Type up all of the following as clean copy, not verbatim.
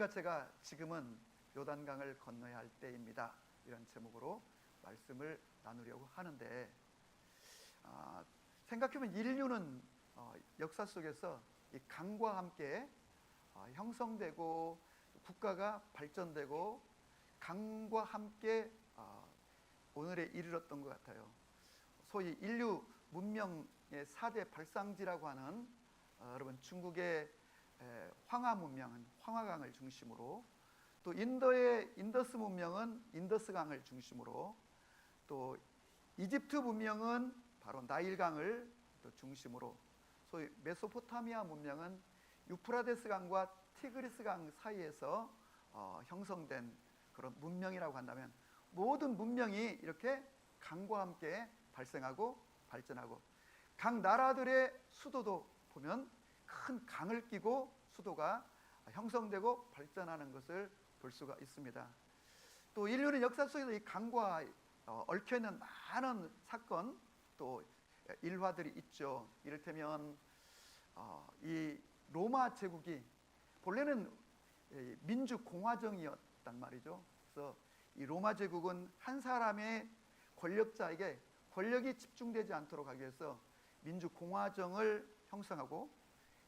여러분과 제가 지금은 요단강을 건너야 할 때입니다. 이런 제목으로 말씀을 나누려고 하는데, 생각해보면 인류는 역사 속에서 이 강과 함께 형성되고 국가가 발전되고 강과 함께 오늘에 이르렀던 것 같아요. 소위 인류 문명의 4대 발상지라고 하는 여러분 중국의 황하 문명은 황하강을 중심으로, 또 인도의 인더스 문명은 인더스강을 중심으로, 또 이집트 문명은 바로 나일강을 또 중심으로, 소위 메소포타미아 문명은 유프라데스강과 티그리스강 사이에서 형성된 그런 문명이라고 한다면, 모든 문명이 이렇게 강과 함께 발생하고 발전하고, 각 나라들의 수도도 보면 큰 강을 끼고 수도가 형성되고 발전하는 것을 볼 수가 있습니다. 또 인류는 역사 속에서 이 강과 얽혀있는 많은 사건, 또 일화들이 있죠. 이를테면 이 로마 제국이 본래는 민주공화정이었단 말이죠. 그래서 이 로마 제국은 한 사람의 권력자에게 권력이 집중되지 않도록 하기 위해서 민주공화정을 형성하고,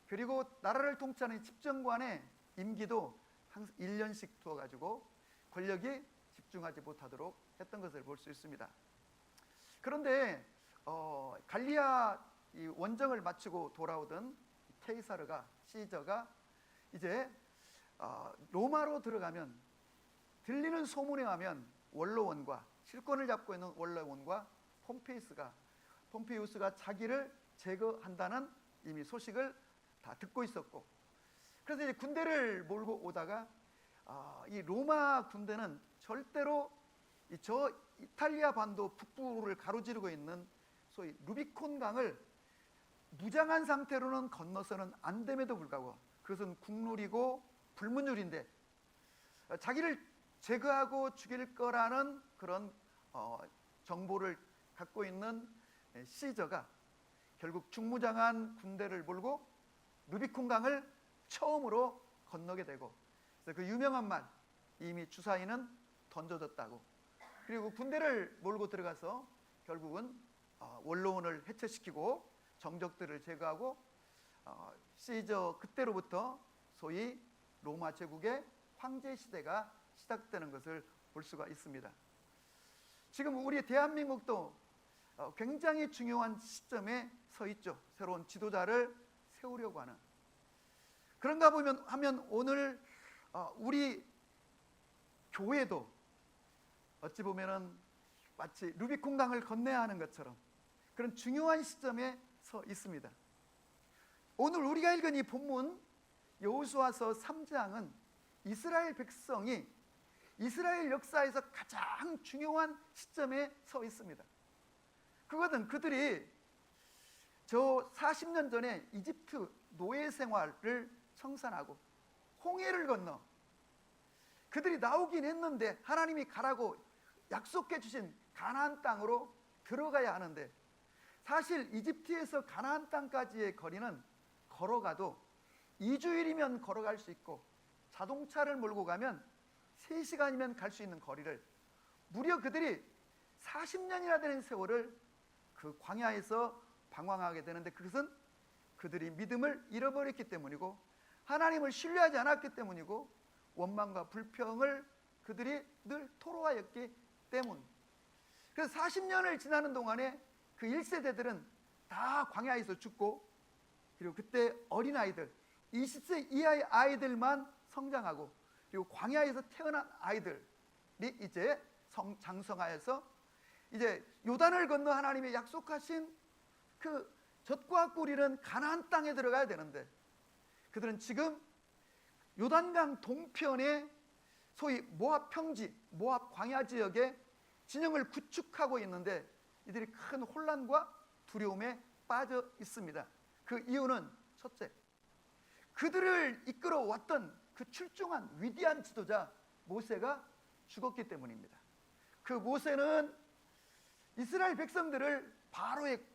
그리고 나라를 통치하는 집정관의 임기도 항상 1년씩 두어가지고 권력이 집중하지 못하도록 했던 것을 볼 수 있습니다. 그런데 갈리아 이 원정을 마치고 돌아오던 케이사르가, 시저가 이제 로마로 들어가면 들리는 소문에 하면 원로원과, 실권을 잡고 있는 원로원과 폼페이우스가 자기를 제거한다는 이미 소식을 다 듣고 있었고, 그래서 이제 군대를 몰고 오다가 이 로마 군대는 절대로 저 이탈리아 반도 북부를 가로지르고 있는 소위 루비콘 강을 무장한 상태로는 건너서는 안 됨에도 불구하고, 그것은 국룰이고 불문율인데 자기를 제거하고 죽일 거라는 그런 정보를 갖고 있는 시저가 결국 중무장한 군대를 몰고 루비콘 강을 처음으로 건너게 되고, 그래서 그 유명한 말, 이미 주사위는 던져졌다고. 그리고 군대를 몰고 들어가서 결국은 원로원을 해체시키고 정적들을 제거하고, 시저 그때로부터 소위 로마 제국의 황제 시대가 시작되는 것을 볼 수가 있습니다. 지금 우리 대한민국도 굉장히 중요한 시점에 서 있죠. 새로운 지도자를 세우려고 하는. 그런가 하면 오늘 우리 교회도 어찌 보면은 마치 루비콘 강을 건너야 하는 것처럼 그런 중요한 시점에 서 있습니다. 오늘 우리가 읽은 이 본문 여호수아서 3장은 이스라엘 백성이 이스라엘 역사에서 가장 중요한 시점에 서 있습니다. 그것은 그들이 저 40년 전에 이집트 노예 생활을 청산하고 홍해를 건너 그들이 나오긴 했는데 하나님이 가라고 약속해 주신 가나안 땅으로 들어가야 하는데, 사실 이집트에서 가나안 땅까지의 거리는 걸어가도 2주일이면 걸어갈 수 있고, 자동차를 몰고 가면 3시간이면 갈 수 있는 거리를 무려 그들이 40년이나 되는 세월을 그 광야에서 방황하게 되는데, 그것은 그들이 믿음을 잃어버렸기 때문이고 하나님을 신뢰하지 않았기 때문이고 원망과 불평을 그들이 늘 토로하였기 때문. 그래서 40년을 지나는 동안에 그 1세대들은 다 광야에서 죽고, 그리고 그때 어린아이들 20세 이하의 아이들만 성장하고, 그리고 광야에서 태어난 아이들이 이제 장성하여서 이제 요단을 건너 하나님의 약속하신 그 젖과 꿀이는 가나안 땅에 들어가야 되는데, 그들은 지금 요단강 동편에 소위 모압 평지, 모압 광야 지역에 진영을 구축하고 있는데 이들이 큰 혼란과 두려움에 빠져 있습니다. 그 이유는 첫째, 그들을 이끌어왔던 그 출중한 위대한 지도자 모세가 죽었기 때문입니다. 그 모세는 이스라엘 백성들을 바로의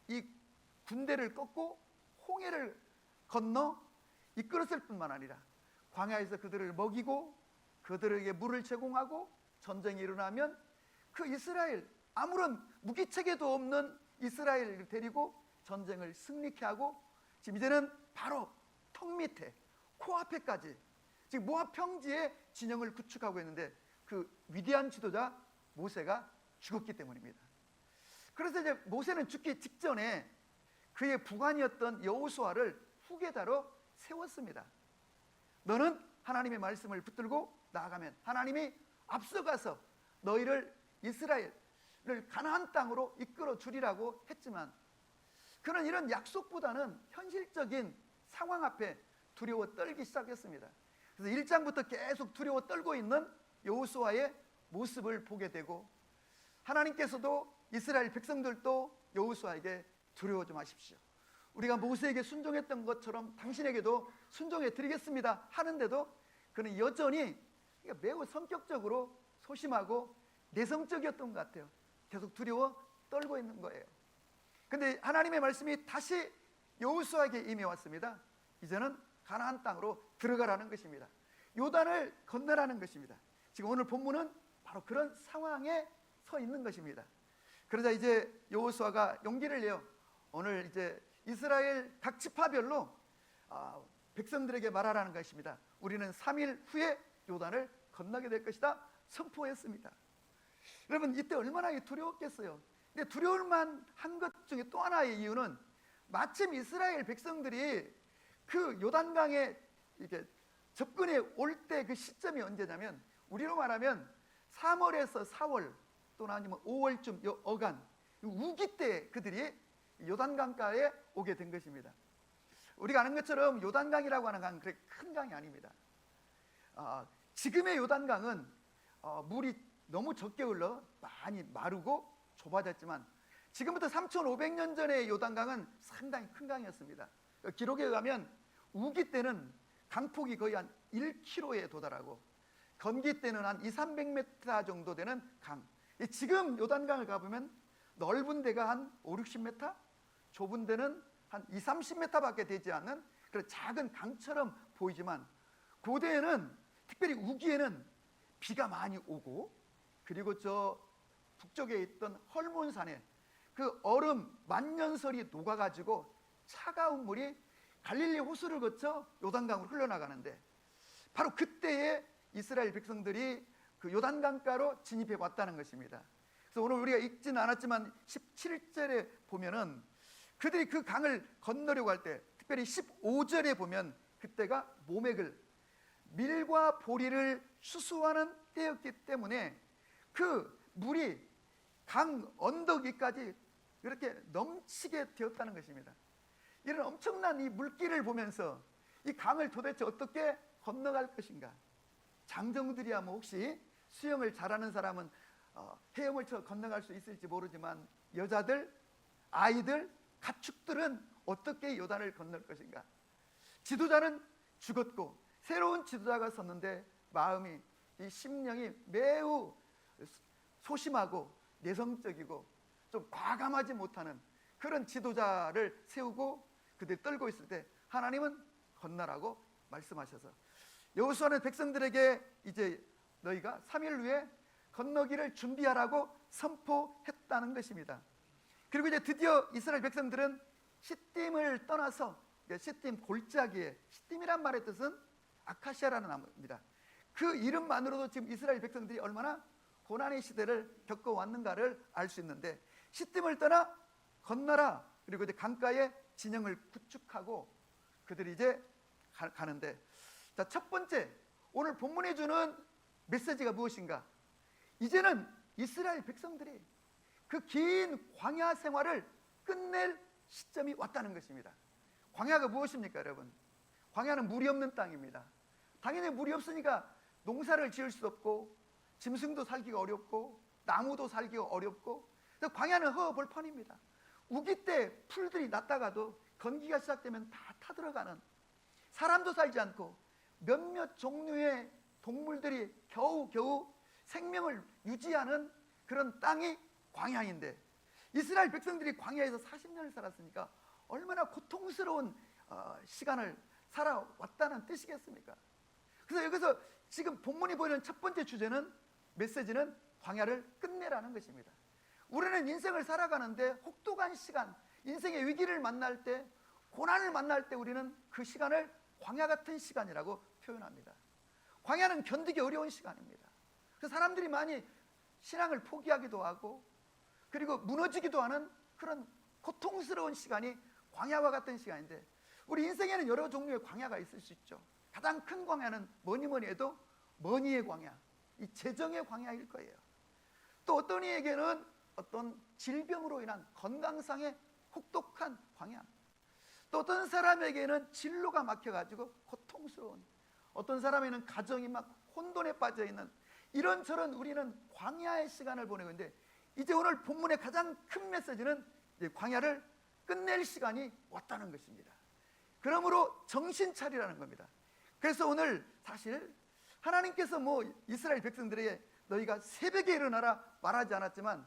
이 군대를 꺾고 홍해를 건너 이끌었을 뿐만 아니라 광야에서 그들을 먹이고 그들에게 물을 제공하고 전쟁이 일어나면 그 이스라엘, 아무런 무기체계도 없는 이스라엘을 데리고 전쟁을 승리케 하고, 지금 이제는 바로 턱 밑에 코앞에까지 지금 모압 평지에 진영을 구축하고 있는데, 그 위대한 지도자 모세가 죽었기 때문입니다. 그래서 이제 모세는 죽기 직전에 그의 부관이었던 여호수아를 후계자로 세웠습니다. 너는 하나님의 말씀을 붙들고 나아가면 하나님이 앞서가서 너희를 이스라엘을 가나안 땅으로 이끌어 주리라고 했지만, 그는 이런 약속보다는 현실적인 상황 앞에 두려워 떨기 시작했습니다. 그래서 1장부터 계속 두려워 떨고 있는 여호수아의 모습을 보게 되고, 하나님께서도 이스라엘 백성들도 여호수아에게 두려워 좀 하십시오, 우리가 모세에게 순종했던 것처럼 당신에게도 순종해 드리겠습니다 하는데도 그는 여전히 매우 성격적으로 소심하고 내성적이었던 것 같아요. 계속 두려워 떨고 있는 거예요. 근데 하나님의 말씀이 다시 여호수아에게 임해왔습니다. 이제는 가나안 땅으로 들어가라는 것입니다. 요단을 건너라는 것입니다. 지금 오늘 본문은 바로 그런 상황에 서 있는 것입니다. 그러자 이제 여호수아가 용기를 내요. 오늘 이제 이스라엘 각 지파별로 백성들에게 말하라는 것입니다. 우리는 3일 후에 요단을 건너게 될 것이다 선포했습니다. 여러분, 이때 얼마나 두려웠겠어요. 근데 두려울만 한 것 중에 또 하나의 이유는, 마침 이스라엘 백성들이 그 요단강에 이렇게 접근해 올 때 그 시점이 언제냐면, 우리로 말하면 3월에서 4월 또는 아니면 5월쯤 어간 우기 때 그들이 요단강가에 오게 된 것입니다. 우리가 아는 것처럼 요단강이라고 하는 강은 그렇게 큰 강이 아닙니다. 지금의 요단강은 물이 너무 적게 흘러 많이 마르고 좁아졌지만, 지금부터 3,500년 전의 요단강은 상당히 큰 강이었습니다. 기록에 의하면 우기 때는 강폭이 거의 한 1km에 도달하고 건기 때는 한 200-300m 정도 되는 강. 지금 요단강을 가보면 넓은 데가 한 5-60m, 좁은 데는 한 20-30m밖에 되지 않는 그런 작은 강처럼 보이지만, 고대에는 특별히 우기에는 비가 많이 오고, 그리고 저 북쪽에 있던 헐몬산에 그 얼음 만년설이 녹아가지고 차가운 물이 갈릴리 호수를 거쳐 요단강으로 흘러나가는데, 바로 그때에 이스라엘 백성들이 그 요단강가로 진입해 왔다는 것입니다. 그래서 오늘 우리가 읽지는 않았지만 17절에 보면은 그들이 그 강을 건너려고 할 때, 특별히 15절에 보면 그때가 모맥을, 밀과 보리를 추수하는 때였기 때문에 그 물이 강 언덕 위까지 이렇게 넘치게 되었다는 것입니다. 이런 엄청난 이 물길을 보면서 이 강을 도대체 어떻게 건너갈 것인가. 장정들이야 뭐 혹시 수영을 잘하는 사람은 헤엄을 쳐 건너갈 수 있을지 모르지만, 여자들, 아이들, 가축들은 어떻게 요단을 건널 것인가. 지도자는 죽었고 새로운 지도자가 섰는데 마음이, 이 심령이 매우 소심하고 내성적이고 좀 과감하지 못하는 그런 지도자를 세우고 그들이 떨고 있을 때, 하나님은 건너라고 말씀하셔서 여호수아는 백성들에게 이제 너희가 3일 후에 건너기를 준비하라고 선포했다는 것입니다. 그리고 이제 드디어 이스라엘 백성들은 시딤을 떠나서, 시딤 골짜기에, 시딤이란 말의 뜻은 아카시아라는 나무입니다. 그 이름만으로도 지금 이스라엘 백성들이 얼마나 고난의 시대를 겪어왔는가를 알 수 있는데, 시딤을 떠나 건너라. 그리고 이제 강가에 진영을 구축하고 그들이 이제 가는데, 자, 첫 번째 오늘 본문에 주는 메시지가 무엇인가? 이제는 이스라엘 백성들이 그 긴 광야 생활을 끝낼 시점이 왔다는 것입니다. 광야가 무엇입니까, 여러분? 광야는 물이 없는 땅입니다. 당연히 물이 없으니까 농사를 지을 수 없고 짐승도 살기가 어렵고 나무도 살기가 어렵고, 광야는 허허벌판입니다. 우기 때 풀들이 났다가도 건기가 시작되면 다 타들어가는, 사람도 살지 않고 몇몇 종류의 동물들이 겨우겨우 생명을 유지하는 그런 땅이 광야인데, 이스라엘 백성들이 광야에서 40년을 살았으니까 얼마나 고통스러운 시간을 살아왔다는 뜻이겠습니까? 그래서 여기서 지금 본문이 보이는 첫 번째 주제는, 메시지는 광야를 끝내라는 것입니다. 우리는 인생을 살아가는데 혹독한 시간, 인생의 위기를 만날 때, 고난을 만날 때 우리는 그 시간을 광야 같은 시간이라고 표현합니다. 광야는 견디기 어려운 시간입니다. 그래서 사람들이 많이 신앙을 포기하기도 하고, 그리고 무너지기도 하는 그런 고통스러운 시간이 광야와 같은 시간인데, 우리 인생에는 여러 종류의 광야가 있을 수 있죠. 가장 큰 광야는 뭐니 해도 머니의 광야, 이 재정의 광야일 거예요. 또 어떤 이에게는 어떤 질병으로 인한 건강상의 혹독한 광야, 또 어떤 사람에게는 진로가 막혀가지고 고통스러운, 어떤 사람에게는 가정이 막 혼돈에 빠져있는 이런저런 우리는 광야의 시간을 보내고 있는데, 이제 오늘 본문의 가장 큰 메시지는 이제 광야를 끝낼 시간이 왔다는 것입니다. 그러므로 정신 차리라는 겁니다. 그래서 오늘 사실 하나님께서 이스라엘 백성들에게 너희가 새벽에 일어나라 말하지 않았지만,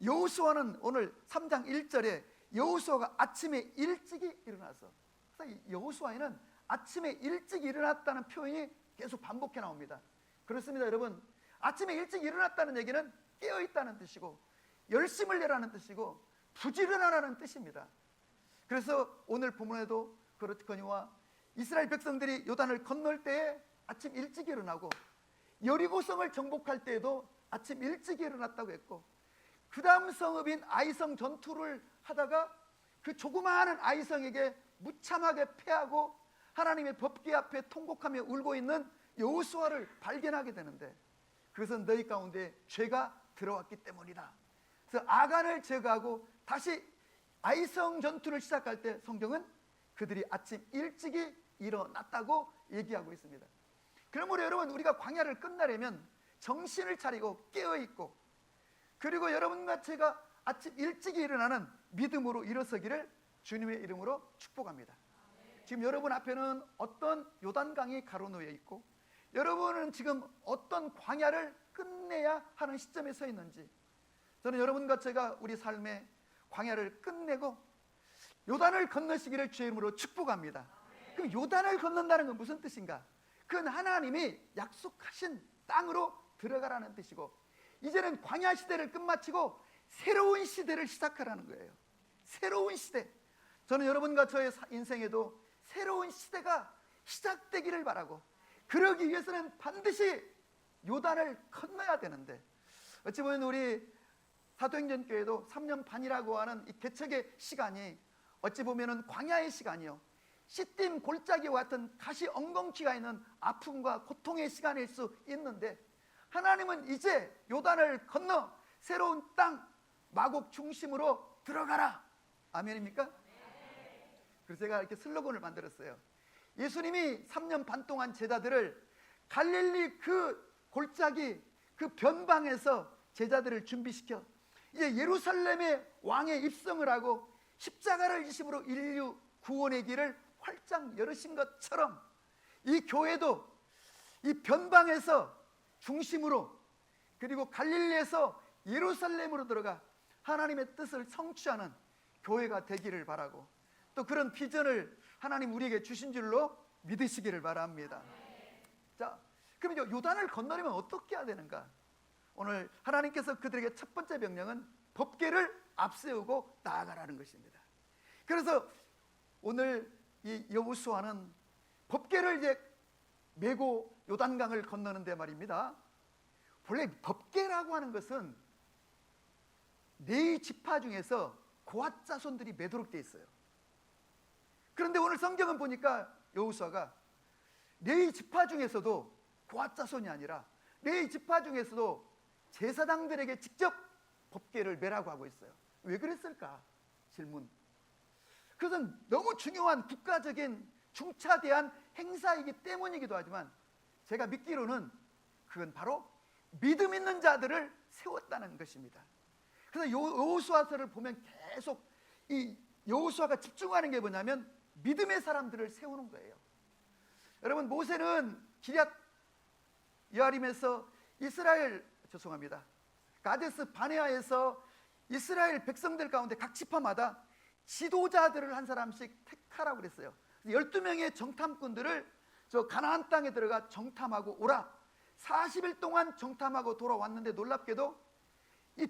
여호수아는 오늘 3장 1절에 여호수아가 아침에 일찍이 일어나서, 여호수아에는 아침에 일찍 일어났다는 표현이 계속 반복해 나옵니다. 그렇습니다, 여러분. 아침에 일찍 일어났다는 얘기는 깨어있다는 뜻이고, 열심을 내라는 뜻이고, 부지런하라는 뜻입니다. 그래서 오늘 본문에도 그렇거니와 이스라엘 백성들이 요단을 건널 때에 아침 일찍 일어나고, 여리고성을 정복할 때에도 아침 일찍 일어났다고 했고, 그 다음 성읍인 아이성 전투를 하다가 그 조그마한 아이성에게 무참하게 패하고 하나님의 법궤 앞에 통곡하며 울고 있는 여호수아를 발견하게 되는데, 그것은 너희 가운데 죄가 들어왔기 때문이다. 그래서 아간을 제거하고 다시 아이성 전투를 시작할 때 성경은 그들이 아침 일찍이 일어났다고 얘기하고 있습니다. 그러므로 여러분, 우리가 광야를 끝나려면 정신을 차리고 깨어있고, 그리고 여러분과 제가 아침 일찍이 일어나는 믿음으로 일어서기를 주님의 이름으로 축복합니다. 지금 여러분 앞에는 어떤 요단강이 가로놓여 있고, 여러분은 지금 어떤 광야를 끝내야 하는 시점에 서 있는지, 저는 여러분과 제가 우리 삶의 광야를 끝내고 요단을 건너시기를 주의 이름으로 축복합니다. 그럼 요단을 건넌다는 건 무슨 뜻인가? 그건 하나님이 약속하신 땅으로 들어가라는 뜻이고, 이제는 광야 시대를 끝마치고 새로운 시대를 시작하라는 거예요. 새로운 시대. 저는 여러분과 저의 인생에도 새로운 시대가 시작되기를 바라고, 그러기 위해서는 반드시 요단을 건너야 되는데, 어찌 보면 우리 사도행전 교회도 3년 반이라고 하는 이 개척의 시간이 어찌 보면은 광야의 시간이요, 씨띠임 골짜기와 같은 가시 엉겅퀴가 있는 아픔과 고통의 시간일 수 있는데, 하나님은 이제 요단을 건너 새로운 땅 마곡 중심으로 들어가라. 아멘입니까? 그래서 제가 이렇게 슬로건을 만들었어요. 예수님이 3년 반 동안 제자들을 갈릴리 그 골짜기 그 변방에서 제자들을 준비시켜 이제 예루살렘의 왕의 입성을 하고 십자가를 지심으로 인류 구원의 길을 활짝 열으신 것처럼, 이 교회도 이 변방에서 중심으로, 그리고 갈릴리에서 예루살렘으로 들어가 하나님의 뜻을 성취하는 교회가 되기를 바라고, 또 그런 비전을 하나님 우리에게 주신 줄로 믿으시기를 바랍니다. 자, 그럼 이제 요단을 건너려면 어떻게 해야 되는가? 오늘 하나님께서 그들에게 첫 번째 명령은 법궤를 앞세우고 나아가라는 것입니다. 그래서 오늘 이 여호수아는 법궤를 이제 메고 요단강을 건너는데 말입니다. 본래 법궤라고 하는 것은 네 지파 중에서 고앗 자손들이 매도록 되어 있어요. 그런데 오늘 성경은 보니까 여호수아가 네 지파 중에서도 고앗 자손이 아니라 네 지파 중에서도 제사장들에게 직접 법궤를 매라고 하고 있어요. 왜 그랬을까? 질문. 그것은 너무 중요한 국가적인 중차대한 행사이기 때문이기도 하지만, 제가 믿기로는 그건 바로 믿음 있는 자들을 세웠다는 것입니다. 그래서 여호수아서를 보면 계속 이 여호수아가 집중하는 게 뭐냐면 믿음의 사람들을 세우는 거예요. 여러분, 모세는 기럇 여아림에서 가데스 바네아에서 이스라엘 백성들 가운데 각 지파마다 지도자들을 한 사람씩 택하라고 그랬어요. 12명의 정탐꾼들을 저 가나안 땅에 들어가 정탐하고 오라. 40일 동안 정탐하고 돌아왔는데 놀랍게도 이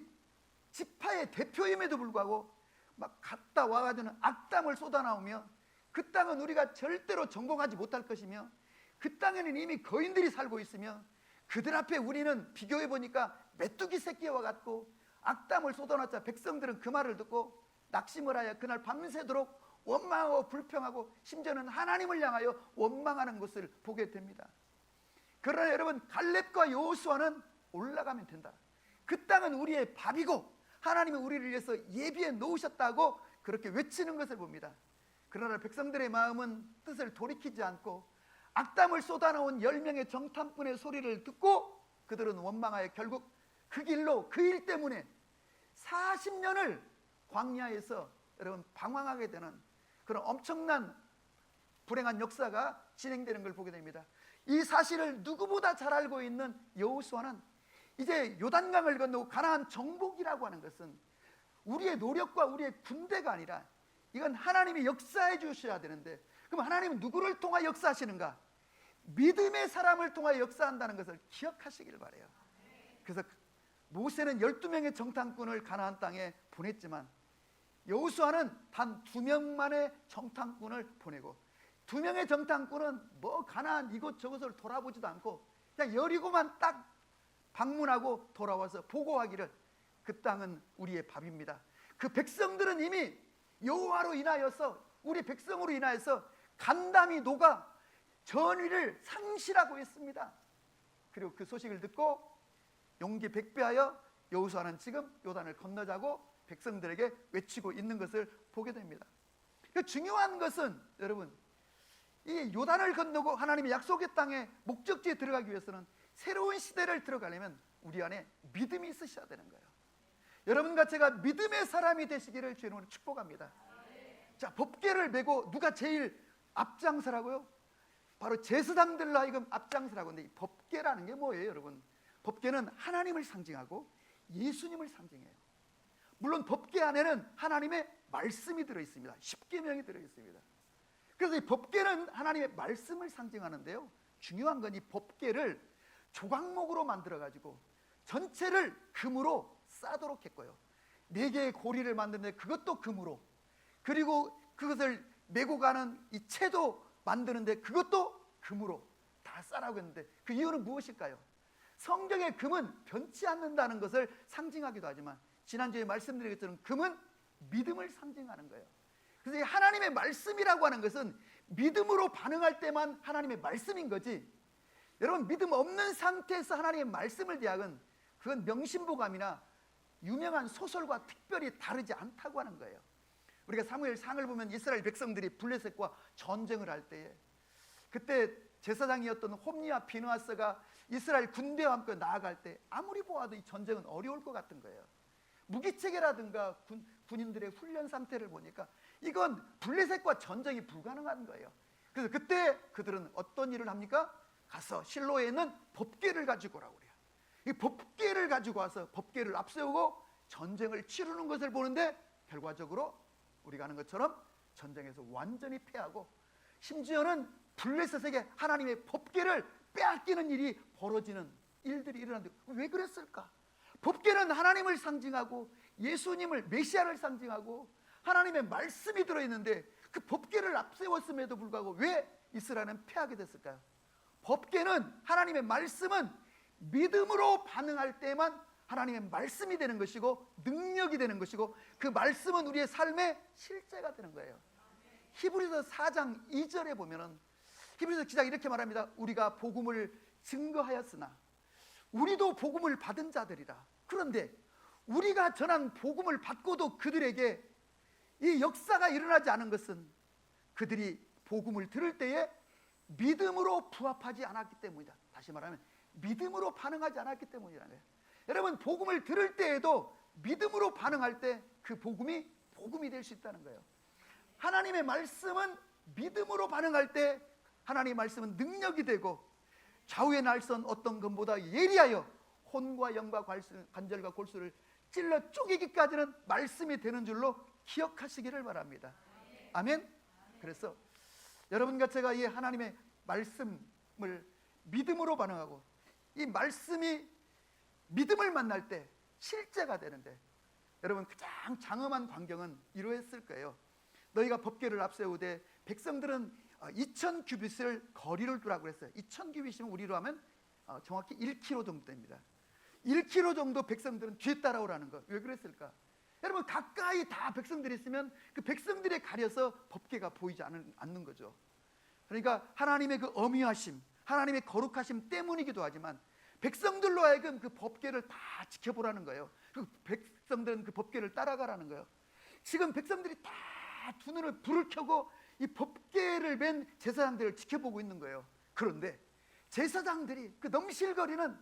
지파의 대표임에도 불구하고 막 갔다 와가지고는 악담을 쏟아나오며 그 땅은 우리가 절대로 정복하지 못할 것이며 그 땅에는 이미 거인들이 살고 있으며 그들 앞에 우리는 비교해 보니까 메뚜기 새끼와 같고, 악담을 쏟아놨자 백성들은 그 말을 듣고 낙심을 하여 그날 밤새도록 원망하고 불평하고 심지어는 하나님을 향하여 원망하는 것을 보게 됩니다. 그러나 여러분, 갈렙과 여호수아는 올라가면 된다. 그 땅은 우리의 밥이고 하나님이 우리를 위해서 예비해 놓으셨다고 그렇게 외치는 것을 봅니다. 그러나 백성들의 마음은 뜻을 돌이키지 않고 악담을 쏟아놓은 10명의 정탐꾼의 소리를 듣고 그들은 원망하여 결국 그 길로, 그 일 때문에 40년을 광야에서 여러분 방황하게 되는 그런 엄청난 불행한 역사가 진행되는 걸 보게 됩니다. 이 사실을 누구보다 잘 알고 있는 여호수아는 이제 요단강을 건너고 가나안 정복이라고 하는 것은 우리의 노력과 우리의 군대가 아니라 이건 하나님이 역사해 주셔야 되는데, 그럼 하나님은 누구를 통하여 역사하시는가? 믿음의 사람을 통하여 역사한다는 것을 기억하시길 바라요. 그래서 모세는 12명의 정탐꾼을 가나안 땅에 보냈지만 여호수아는 단 2명만의 정탐꾼을 보내고, 2명의 정탐꾼은 뭐 가나안 이곳저곳을 돌아보지도 않고 그냥 여리고만 딱 방문하고 돌아와서 보고하기를 그 땅은 우리의 밥입니다. 그 백성들은 이미 여호와로 인하여서, 우리 백성으로 인하여서 간담이 녹아 전의를 상실하고 있습니다. 그리고 그 소식을 듣고 용기 백배하여 여호수아는 지금 요단을 건너자고 백성들에게 외치고 있는 것을 보게 됩니다. 중요한 것은 여러분, 이 요단을 건너고 하나님의 약속의 땅에 목적지에 들어가기 위해서는, 새로운 시대를 들어가려면 우리 안에 믿음이 있으셔야 되는 거예요. 여러분과 제가 믿음의 사람이 되시기를 주의 이름으로 축복합니다. 자, 법궤를 메고 누가 제일 앞장서라고요? 바로 제사장들로 하여금 앞장서라고. 근데 이 법궤라는 게 뭐예요, 여러분? 법궤는 하나님을 상징하고 예수님을 상징해요. 물론 법궤 안에는 하나님의 말씀이 들어있습니다. 십계명이 들어있습니다. 그래서 이 법궤는 하나님의 말씀을 상징하는데요, 중요한 건 이 법궤를 조각목으로 만들어 가지고 전체를 금으로 싸도록 했고요, 4개의 고리를 만드는데 그것도 금으로, 그리고 그것을 메고 가는 이 채도 만드는데 그것도 금으로 다 싸라고 했는데, 그 이유는 무엇일까요? 성경의 금은 변치 않는다는 것을 상징하기도 하지만 지난주에 말씀드린 것처럼 금은 믿음을 상징하는 거예요. 그래서 이 하나님의 말씀이라고 하는 것은 믿음으로 반응할 때만 하나님의 말씀인 거지, 여러분 믿음 없는 상태에서 하나님의 말씀을 대하건 그건 명심보감이나 유명한 소설과 특별히 다르지 않다고 하는 거예요. 우리가 사무엘상을 보면 이스라엘 백성들이 블레셋과 전쟁을 할 때에, 그때 제사장이었던 홈리와 비느하스가 이스라엘 군대와 함께 나아갈 때 아무리 보아도 이 전쟁은 어려울 것 같은 거예요. 무기체계라든가 군인들의 훈련 상태를 보니까 이건 블레셋과 전쟁이 불가능한 거예요. 그래서 그때 그들은 어떤 일을 합니까? 가서 실로에 있는 법궤를 가지고 오라고 그래요. 이 법궤를 가지고 와서 법궤를 앞세우고 전쟁을 치르는 것을 보는데, 결과적으로 우리가 아는 것처럼 전쟁에서 완전히 패하고, 심지어는 블레셋에게 하나님의 법궤를 빼앗기는 일이 벌어지는 일들이 일어났는데, 왜 그랬을까? 법궤는 하나님을 상징하고 예수님을, 메시아를 상징하고 하나님의 말씀이 들어있는데 그 법궤를 앞세웠음에도 불구하고 왜 이스라엘은 패하게 됐을까요? 법궤는, 하나님의 말씀은 믿음으로 반응할 때만 하나님의 말씀이 되는 것이고 능력이 되는 것이고, 그 말씀은 우리의 삶의 실제가 되는 거예요. 히브리서 4장 2절에 보면은 히브리서 기자가 이렇게 말합니다. 우리가 복음을 증거하였으나 우리도 복음을 받은 자들이라. 그런데 우리가 전한 복음을 받고도 그들에게 이 역사가 일어나지 않은 것은 그들이 복음을 들을 때에 믿음으로 부합하지 않았기 때문이다. 다시 말하면 믿음으로 반응하지 않았기 때문이라는 거예요. 여러분, 복음을 들을 때에도 믿음으로 반응할 때 그 복음이 될 수 있다는 거예요. 하나님의 말씀은 믿음으로 반응할 때 하나님의 말씀은 능력이 되고, 좌우의 날선 어떤 것보다 예리하여 혼과 영과 관절과 골수를 찔러 쪼개기까지는 말씀이 되는 줄로 기억하시기를 바랍니다. 아멘. 그래서 여러분과 제가 이 하나님의 말씀을 믿음으로 반응하고, 이 말씀이 믿음을 만날 때 실제가 되는데, 여러분 가장 장엄한 광경은 이러했을 거예요. 너희가 법궤를 앞세우되 백성들은 2000 규빗을 거리를 두라고 그랬어요. 2000 규빗이면 우리로 하면 정확히 1km 정도 됩니다. 1km 정도 백성들은 뒤에 따라오라는 거. 왜 그랬을까? 여러분 가까이 다 백성들이 있으면 그 백성들에 가려서 법궤가 보이지 않는 거죠. 그러니까 하나님의 그 엄위하심, 하나님의 거룩하심 때문이기도 하지만 백성들로 하여금 그 법궤를 다 지켜보라는 거예요. 그 백성들은 그 법궤를 따라가라는 거예요. 지금 백성들이 다 두 눈을 불을 켜고 이 법궤를 맨 제사장들을 지켜보고 있는 거예요. 그런데 제사장들이 그 넘실거리는,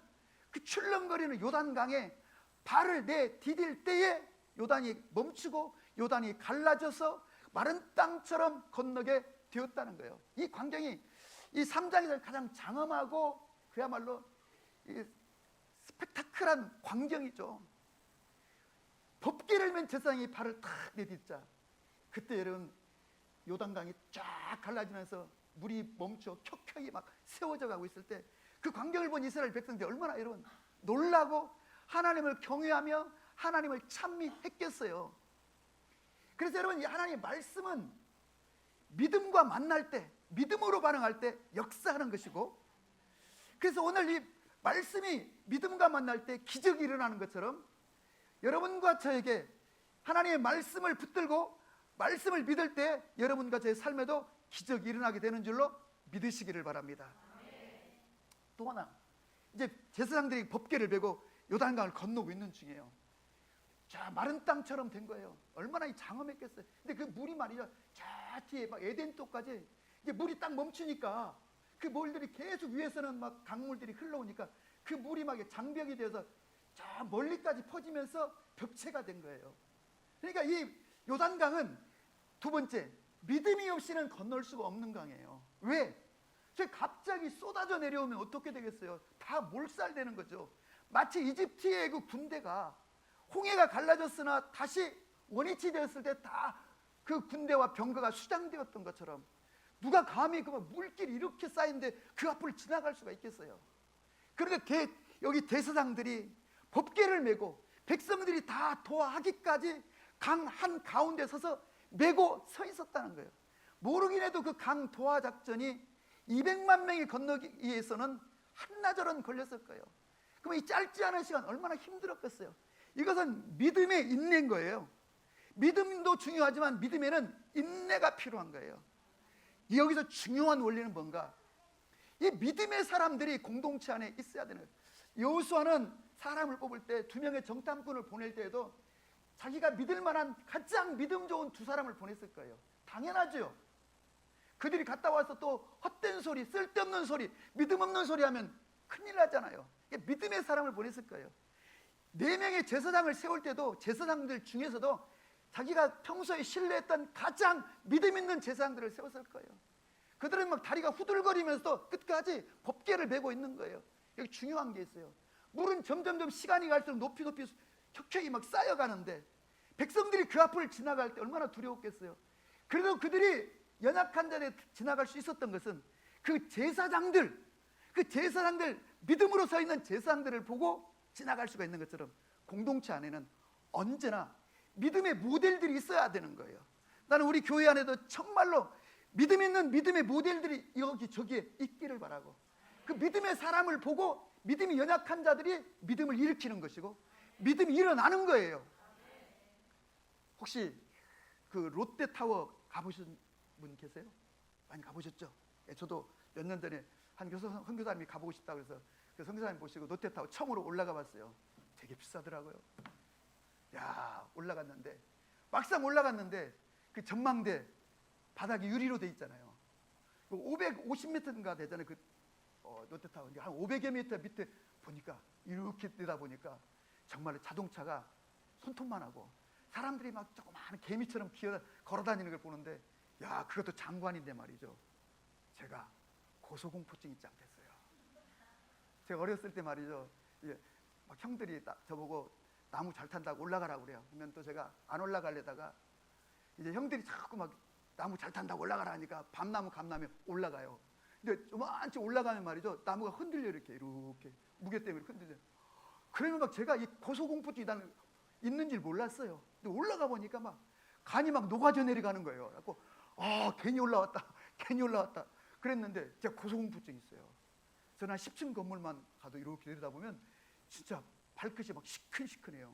그 출렁거리는 요단강에 발을 내디딜 때에 요단이 멈추고 요단이 갈라져서 마른 땅처럼 건너게 되었다는 거예요. 이 광경이 이 3장에서 가장 장엄하고 그야말로 이 스펙타클한 광경이죠. 법궤를 맨 제사장이 발을 탁 내딛자, 그때 여러분 요단강이 쫙 갈라지면서 물이 멈춰 켜켜이 막 세워져 가고 있을 때 그 광경을 본 이스라엘 백성들이 얼마나 여러분 놀라고 하나님을 경외하며 하나님을 찬미했겠어요. 그래서 여러분 이 하나님의 말씀은 믿음과 만날 때, 믿음으로 반응할 때 역사하는 것이고, 그래서 오늘 이 말씀이 믿음과 만날 때 기적이 일어나는 것처럼 여러분과 저에게 하나님의 말씀을 붙들고 말씀을 믿을 때 여러분과 저의 삶에도 기적이 일어나게 되는 줄로 믿으시기를 바랍니다. 또 하나, 이제 제사장들이 법궤를 메고 요단강을 건너고 있는 중이에요. 자, 마른 땅처럼 된 거예요. 얼마나 장엄했겠어요. 근데 그 물이 말이죠, 저 뒤에 막 에덴토까지 이제 물이 딱 멈추니까 그 물들이 계속 위에서는 막 강물들이 흘러오니까 그 물이 막 장벽이 되어서 저 멀리까지 퍼지면서 벽체가 된 거예요. 그러니까 이 요단강은 두 번째, 믿음이 없이는 건널 수가 없는 강이에요. 왜? 갑자기 쏟아져 내려오면 어떻게 되겠어요? 다 몰살되는 거죠. 마치 이집트의 그 군대가 홍해가 갈라졌으나 다시 원위치 되었을 때 다 그 군대와 병거가 수장되었던 것처럼 누가 감히 그 물길이 이렇게 쌓인데 그 앞을 지나갈 수가 있겠어요? 그러니까 여기 대사장들이 법궤를 메고 백성들이 다 도하기까지 강 한 가운데 서서 메고 서 있었다는 거예요. 모르긴 해도 그 강 도하 작전이 200만 명이 건너기 위해서는 한나절은 걸렸을 거예요. 그럼 이 짧지 않은 시간 얼마나 힘들었겠어요. 이것은 믿음의 인내인 거예요. 믿음도 중요하지만 믿음에는 인내가 필요한 거예요. 여기서 중요한 원리는 뭔가? 이 믿음의 사람들이 공동체 안에 있어야 되는 거예요. 여호수아는 사람을 뽑을 때 2명의 정탐꾼을 보낼 때에도 자기가 믿을 만한 가장 믿음 좋은 2사람을 보냈을 거예요. 당연하죠. 그들이 갔다 와서 또 헛된 소리, 쓸데없는 소리, 믿음 없는 소리 하면 큰일 나잖아요. 믿음의 사람을 보냈을 거예요. 4명의 제사장을 세울 때도 제사장들 중에서도 자기가 평소에 신뢰했던 가장 믿음 있는 제사장들을 세웠을 거예요. 그들은 막 다리가 후들거리면서 끝까지 법궤를 메고 있는 거예요. 여기 중요한 게 있어요. 물은 점점점 시간이 갈수록 높이 켜켜이 막 쌓여가는데 백성들이 그 앞을 지나갈 때 얼마나 두려웠겠어요. 그래도 그들이 연약한 자리에 지나갈 수 있었던 것은 그 제사장들 믿음으로 서 있는 제사장들을 보고 지나갈 수가 있는 것처럼 공동체 안에는 언제나 믿음의 모델들이 있어야 되는 거예요. 나는 우리 교회 안에도 정말로 믿음 있는 믿음의 모델들이 여기저기에 있기를 바라고, 그 믿음의 사람을 보고 믿음이 연약한 자들이 믿음을 일으키는 것이고 믿음이 일어나는 거예요. 혹시 그 롯데타워 가보신 분 계세요? 많이 가보셨죠? 예, 저도 몇 년 전에 한 선교사님이 가보고 싶다고 해서 그 선교사님 보시고 롯데타워 처음으로 올라가 봤어요. 되게 비싸더라고요. 야, 올라갔는데 막상 올라갔는데 그 전망대 바닥이 유리로 돼 있잖아요. 550m인가 되잖아요. 그 롯데타워 한 500여 미터 밑에 보니까 이렇게 되다 보니까 정말 자동차가 손톱만 하고 사람들이 막 조그마한 개미처럼 걸어다니는 걸 보는데, 야, 그것도 장관인데 말이죠. 제가 고소공포증 입장 됐어요. 제가 어렸을 때 말이죠. 막 형들이 저보고 나무 잘 탄다고 올라가라고 그래요. 그러면 또 제가 안 올라가려다가 이제 형들이 자꾸 막 나무 잘 탄다고 올라가라 하니까 밤나무 감나무 올라가요. 근데 조만치 올라가면 말이죠, 나무가 흔들려, 이렇게 무게 때문에 흔들려. 그러면 막 제가 이 고소공포증이 있는 줄 몰랐어요. 근데 올라가 보니까 막 간이 막 녹아져 내려가는 거예요. 그래갖고 괜히 올라왔다 괜히 올라왔다 그랬는데 제가 고소공포증이 있어요. 저는 한 10층 건물만 가도 이렇게 내려다보면 진짜 발끝이 막 시큰시큰해요.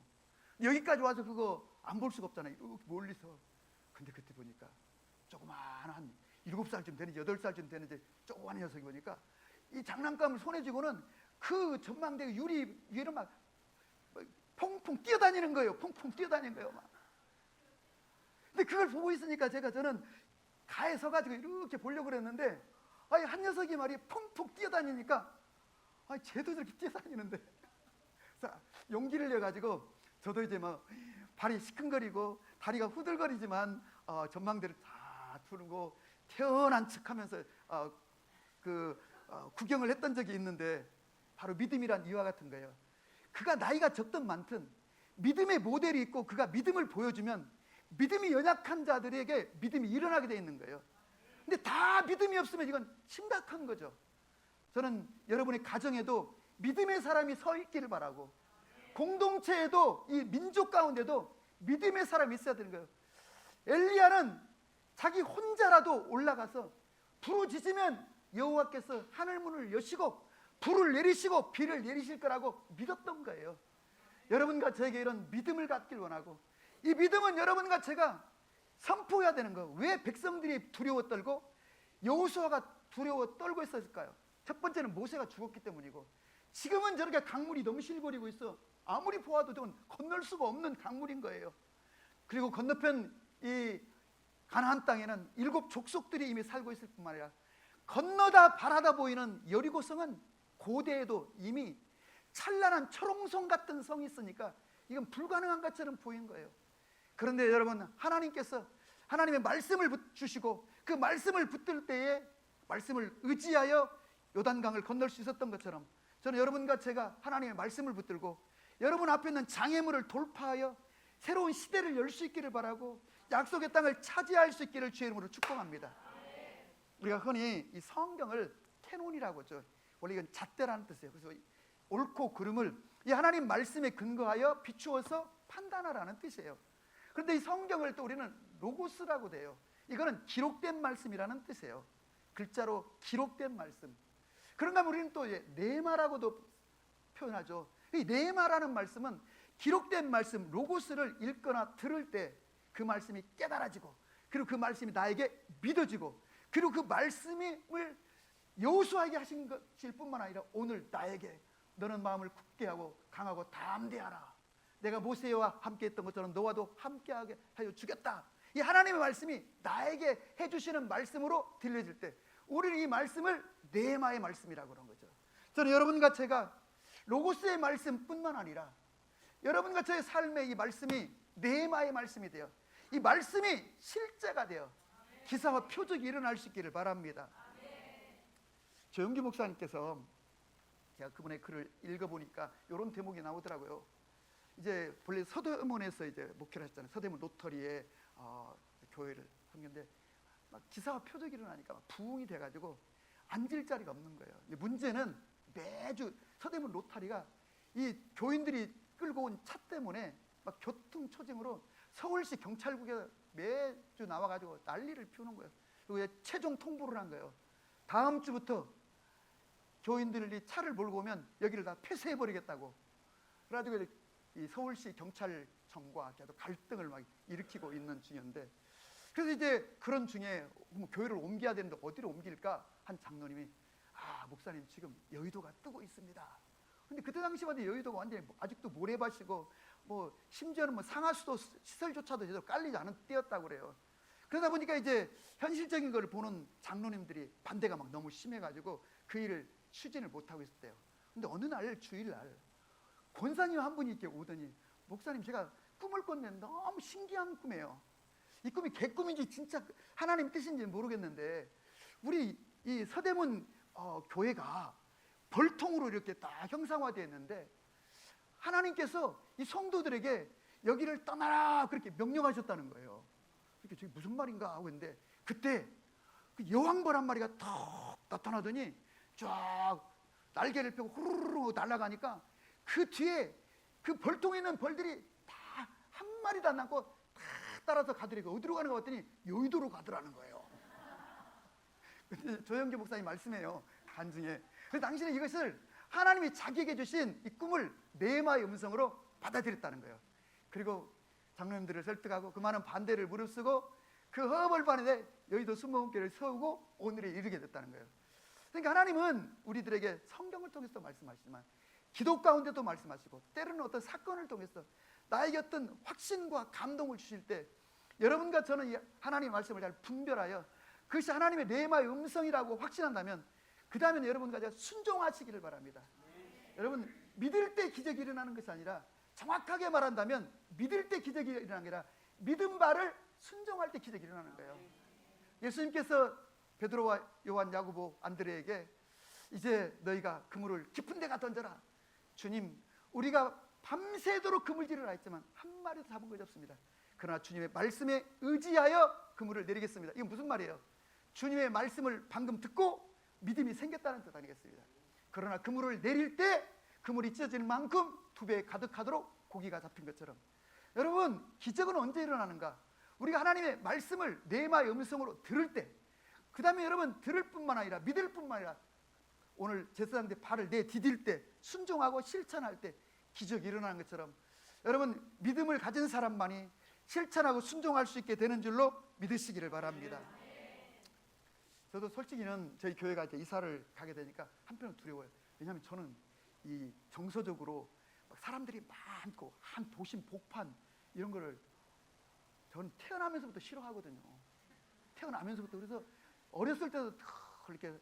여기까지 와서 그거 안 볼 수가 없잖아요, 이렇게 멀리서. 근데 그때 보니까 조그마한 한 7살쯤 되는지 8살쯤 되는지 조그마한 녀석이 보니까 이 장난감을 손에 쥐고는 그 전망대 유리 위로 막 퐁퐁 뛰어다니는 거예요. 퐁퐁 뛰어다니는 거예요, 막. 근데 그걸 보고 있으니까 저는 가에 서가지고 이렇게 보려고 그랬는데, 한 녀석이 말이 퐁퐁 뛰어다니니까 쟤도 저렇게 뛰어다니는데 그래서 용기를 내가지고 저도 이제 막 발이 시큰거리고 다리가 후들거리지만 전망대를 다 두르고 태연한 척하면서 구경을 했던 적이 있는데, 바로 믿음이란 이와 같은 거예요. 그가 나이가 적든 많든 믿음의 모델이 있고 그가 믿음을 보여주면 믿음이 연약한 자들에게 믿음이 일어나게 돼 있는 거예요. 근데 다 믿음이 없으면 이건 심각한 거죠. 저는 여러분의 가정에도 믿음의 사람이 서 있기를 바라고, 공동체에도 이 민족 가운데도 믿음의 사람이 있어야 되는 거예요. 엘리야는 자기 혼자라도 올라가서 부르짖으면 여호와께서 하늘 문을 여시고 불을 내리시고 비를 내리실 거라고 믿었던 거예요. 여러분과 저에게 이런 믿음을 갖길 원하고, 이 믿음은 여러분과 제가 선포해야 되는 거예요. 왜 백성들이 두려워 떨고 여호수아가 두려워 떨고 있었을까요? 첫 번째는 모세가 죽었기 때문이고, 지금은 저렇게 강물이 넘실거리고 있어 아무리 보아도 건널 수가 없는 강물인 거예요. 그리고 건너편 이 가나안 땅에는 7 족속들이 이미 살고 있을 뿐만 아니라 건너다 바라다 보이는 여리고성은 고대에도 이미 찬란한 초롱성 같은 성이 있으니까 이건 불가능한 것처럼 보인 거예요. 그런데 여러분, 하나님께서 하나님의 말씀을 주시고 그 말씀을 붙들 때에 말씀을 의지하여 요단강을 건널 수 있었던 것처럼, 저는 여러분과 제가 하나님의 말씀을 붙들고 여러분 앞에 있는 장애물을 돌파하여 새로운 시대를 열 수 있기를 바라고, 약속의 땅을 차지할 수 있기를 주의 이름으로 축복합니다. 우리가 흔히 이 성경을 캐논이라고 하죠. 원래 이건 잣대라는 뜻이에요. 그래서 옳고 그름을 이 하나님 말씀에 근거하여 비추어서 판단하라는 뜻이에요. 그런데 이 성경을 또 우리는 로고스라고 돼요. 이거는 기록된 말씀이라는 뜻이에요. 글자로 기록된 말씀. 그런가 하면 우리는 또 네마라고도 표현하죠. 이 네마라는 말씀은 기록된 말씀 로고스를 읽거나 들을 때 그 말씀이 깨달아지고, 그리고 그 말씀이 나에게 믿어지고, 그리고 그 말씀을 여호수아에게 하신 것일 뿐만 아니라 오늘 나에게 너는 마음을 굳게 하고 강하고 담대하라. 내가 모세와 함께 했던 것처럼 너와도 함께하게 하여 주겠다. 이 하나님의 말씀이 나에게 해주시는 말씀으로 들려질 때 우리는 이 말씀을 네마의 말씀이라고 그런 거죠. 저는 여러분과 제가 로고스의 말씀뿐만 아니라 여러분과 저의 삶의 이 말씀이 네마의 말씀이 되어 이 말씀이 실제가 되어 기사와 표적이 일어날 수 있기를 바랍니다. 조영기 목사님께서 제가 그분의 글을 읽어보니까 이런 대목이 나오더라고요. 이제 본래 서대문에서 이제 목회를 하셨잖아요. 서대문 로터리에 교회를 섬겼는데 막 기사와 표적이 일어나니까 막 부흥이 돼가지고 앉을 자리가 없는 거예요. 문제는 매주 서대문 로터리가 이 교인들이 끌고 온 차 때문에 막 교통 초증으로 서울시 경찰국에 매주 나와가지고 난리를 피우는 거예요. 그리고 최종 통보를 한 거예요. 다음 주부터 교인들이 차를 몰고 오면 여기를 다 폐쇄해버리겠다고. 그래가지고 이 서울시 경찰청과 계속 갈등을 막 일으키고 있는 중인데, 그래서 이제 그런 중에 교회를 옮겨야 되는데 어디로 옮길까 한 장로님이 목사님 지금 여의도가 뜨고 있습니다. 근데 그때 당시만 해도 여의도가 완전히 아직도 모래밭이고 심지어는 상하수도 시설조차도 제대로 깔리지 않은 때였다고 그래요. 그러다 보니까 이제 현실적인 걸 보는 장로님들이 반대가 막 너무 심해가지고 그 일을 추진을 못하고 있었대요. 근데 어느 날 주일날 권사님 한 분이 이렇게 오더니, 목사님 제가 꿈을 꿨는데 너무 신기한 꿈이에요. 이 꿈이 개꿈인지 진짜 하나님 뜻인지 모르겠는데, 우리 이 서대문 교회가 벌통으로 이렇게 딱 형상화되어 있는데 하나님께서 이 성도들에게 여기를 떠나라 그렇게 명령하셨다는 거예요. 이렇게 저게 무슨 말인가 하고 있는데, 그때 그 여왕벌 한 마리가 턱 나타나더니 쫙 날개를 펴고 후루룩 날아가니까 그 뒤에 그 벌통에 있는 벌들이 다 한 마리도 안 남고 다 따라서 가더라고요. 어디로 가는가 봤더니 여의도로 가더라는 거예요. 근데 조영기 목사님 말씀해요, 간증에. 그래서 당신은 이것을 하나님이 자기에게 주신 이 꿈을 네마의 음성으로 받아들였다는 거예요. 그리고 장로님들을 설득하고 그 많은 반대를 무릅쓰고 그 허벌판에 여의도 순복음교회를 세우고 오늘에 이르게 됐다는 거예요. 그러니까 하나님은 우리들에게 성경을 통해서 말씀하시지만 기도 가운데도 말씀하시고 때로는 어떤 사건을 통해서 나에게 어떤 확신과 감동을 주실 때 여러분과 저는 이 하나님의 말씀을 잘 분별하여 그것이 하나님의 레마의 음성이라고 확신한다면 그 다음에는 여러분과 제가 순종하시기를 바랍니다. 여러분, 믿을 때 기적이 일어나는 것이 아니라 정확하게 말한다면 믿을 때 기적이 일어나는 게 아니라 믿은 바를 순종할 때 기적이 일어나는 거예요. 예수님께서 베드로와 요한, 야고보, 안드레에게 이제 너희가 그물을 깊은 데가 던져라. 주님, 우리가 밤새도록 그물질을 하였지만 한 마리도 잡은 것이 없습니다. 그러나 주님의 말씀에 의지하여 그물을 내리겠습니다. 이건 무슨 말이에요? 주님의 말씀을 방금 듣고 믿음이 생겼다는 뜻 아니겠습니까? 그러나 그물을 내릴 때 그물이 찢어지는 만큼 두 배 가득하도록 고기가 잡힌 것처럼 여러분, 기적은 언제 일어나는가? 우리가 하나님의 말씀을 네마의 음성으로 들을 때, 그 다음에 여러분 들을 뿐만 아니라 믿을 뿐만 아니라 오늘 제사장대 발을 내디딜 때 순종하고 실천할 때 기적이 일어나는 것처럼 여러분 믿음을 가진 사람만이 실천하고 순종할 수 있게 되는 줄로 믿으시기를 바랍니다. 저도 솔직히는 저희 교회가 이제 이사를 가게 되니까 한편은 두려워요. 왜냐하면 저는 이 정서적으로 막 사람들이 많고 한 도심 복판 이런 거를 저는 태어나면서부터 싫어하거든요. 태어나면서부터. 그래서 어렸을 때도 그렇게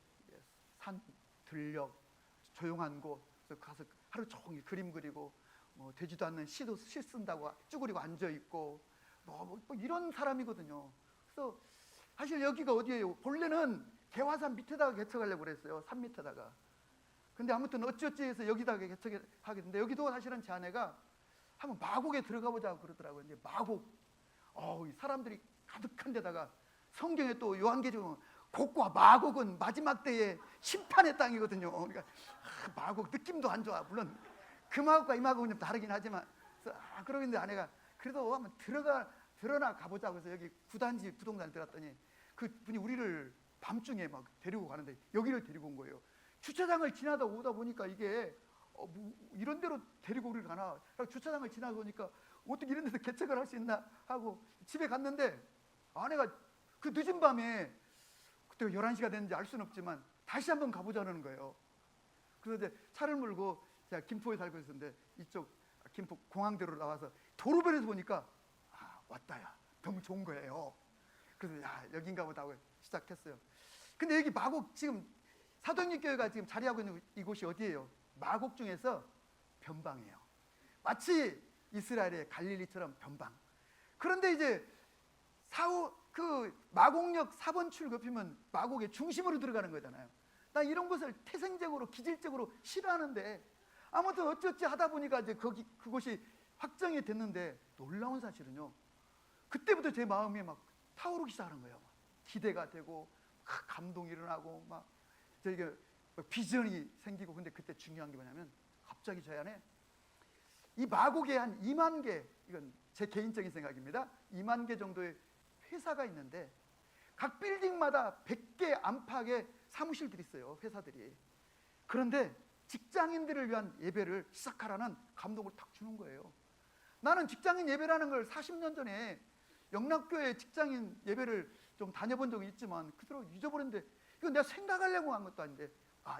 산 들녘 조용한 곳 가서 하루 종일 그림 그리고 뭐 되지도 않는 시 쓴다고 쭈그리고 앉아 있고 뭐 이런 사람이거든요. 그래서 사실 여기가 어디예요? 본래는 개화산 밑에다가 개척하려고 그랬어요. 산 밑에다가. 근데 아무튼 어찌어찌 해서 여기다가 개척하게 됐는데 여기도 사실은 제 아내가 한번 마곡에 들어가 보자고 그러더라고요. 이제 마곡, 이 사람들이 가득한 데다가 성경에 또 요한계시록 곡과 마곡은 마지막 때의 심판의 땅이거든요. 그러니까 마곡 느낌도 안 좋아. 물론 그 마곡과 이 마곡은 좀 다르긴 하지만 그러고 있는데 아내가 그래도 한번 들어나 가보자고 해서 여기 구단지 부동산에 들어갔더니 그 분이 우리를 밤중에 막 데리고 가는데 여기를 데리고 온 거예요. 주차장을 지나다 오다 보니까 이게 뭐 이런 데로 데리고 우리를 가나. 주차장을 지나다 보니까 어떻게 이런 데서 개척을 할 수 있나 하고 집에 갔는데 아내가 그 늦은 밤에 그때가 11시가 됐는지 알 수는 없지만 다시 한번 가보자는 거예요. 그래서 이제 차를 몰고 제가 김포에 살고 있었는데 이쪽 김포 공항대로 나와서 도로변에서 보니까 왔다야. 너무 좋은 거예요. 그래서 여긴가 보다 하고 시작했어요. 근데 여기 마곡 지금 사도행전교회가 지금 자리하고 있는 이곳이 어디예요? 마곡 중에서 변방이에요. 마치 이스라엘의 갈릴리처럼 변방. 그런데 이제 마곡역 4번 출구피면 마곡의 중심으로 들어가는 거잖아요. 나 이런 것을 태생적으로 기질적으로 싫어하는데 아무튼 어찌어찌 하다 보니까 이제 그곳이 확정이 됐는데 놀라운 사실은요. 그때부터 제 마음이 막 타오르기 시작하는 거예요. 막 기대가 되고 감동이 일어나고 막 저희가 비전이 생기고. 근데 그때 중요한 게 뭐냐면 갑자기 저희 안에 이 마곡에 한 2만 개, 이건 제 개인적인 생각입니다. 2만 개 정도의 회사가 있는데 각 빌딩마다 100개 안팎의 사무실들이 있어요. 회사들이. 그런데 직장인들을 위한 예배를 시작하라는 감동을 탁 주는 거예요. 나는 직장인 예배라는 걸 40년 전에 영락교회 직장인 예배를 좀 다녀본 적이 있지만 그대로 잊어버렸는데 이거 내가 생각하려고 한 것도 아닌데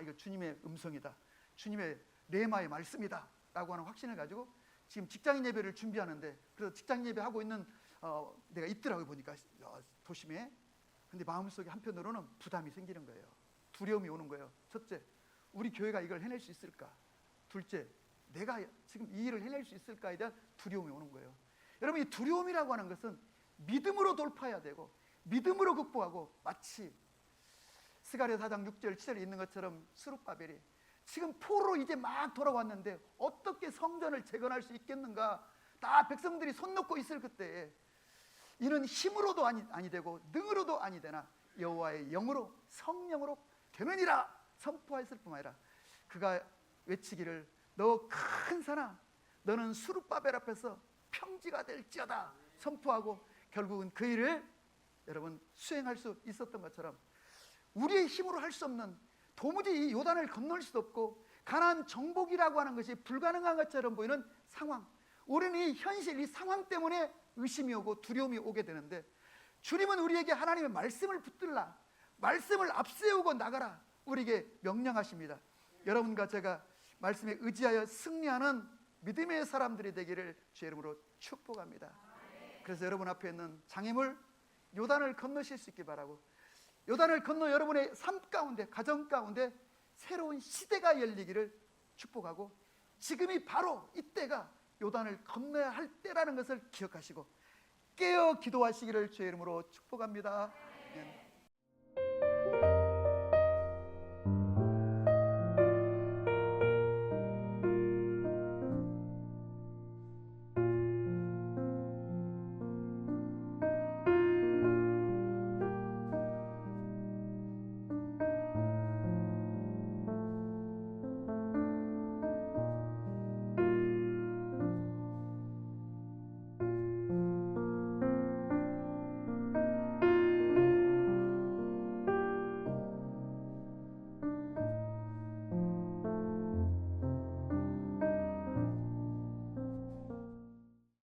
이거 주님의 음성이다. 주님의 레마의 말씀이다. 라고 하는 확신을 가지고 지금 직장인 예배를 준비하는데 그래서 직장인 예배하고 있는 내가 있더라고요. 보니까 도심에. 근데 마음속에 한편으로는 부담이 생기는 거예요. 두려움이 오는 거예요. 첫째, 우리 교회가 이걸 해낼 수 있을까? 둘째, 내가 지금 이 일을 해낼 수 있을까에 대한 두려움이 오는 거예요. 여러분, 이 두려움이라고 하는 것은 믿음으로 돌파해야 되고 믿음으로 극복하고, 마치 스가랴 4장 6절 7절에 있는 것처럼 스룹바벨이 지금 포로로 이제 막 돌아왔는데 어떻게 성전을 재건할 수 있겠는가? 다 백성들이 손 놓고 있을 그때에 이는 힘으로도 아니 되고 능으로도 아니 되나 여호와의 영으로 성령으로 되느니라 선포하였을 뿐만 아니라 그가 외치기를 너 큰 산아 너는 수룹바벨 앞에서 평지가 될지어다 선포하고 결국은 그 일을 여러분 수행할 수 있었던 것처럼 우리의 힘으로 할 수 없는 도무지 이 요단을 건널 수도 없고 가나안 정복이라고 하는 것이 불가능한 것처럼 보이는 상황, 우리는 이 현실, 이 상황 때문에 의심이 오고 두려움이 오게 되는데 주님은 우리에게 하나님의 말씀을 붙들라, 말씀을 앞세우고 나가라 우리에게 명령하십니다. 여러분과 제가 말씀에 의지하여 승리하는 믿음의 사람들이 되기를 주의 이름으로 축복합니다. 그래서 여러분 앞에 있는 장애물 요단을 건너실 수 있기 바라고, 요단을 건너 여러분의 삶 가운데, 가정 가운데 새로운 시대가 열리기를 축복하고, 지금이 바로 이때가 요단을 건너야 할 때라는 것을 기억하시고 깨어 기도하시기를 주의 이름으로 축복합니다.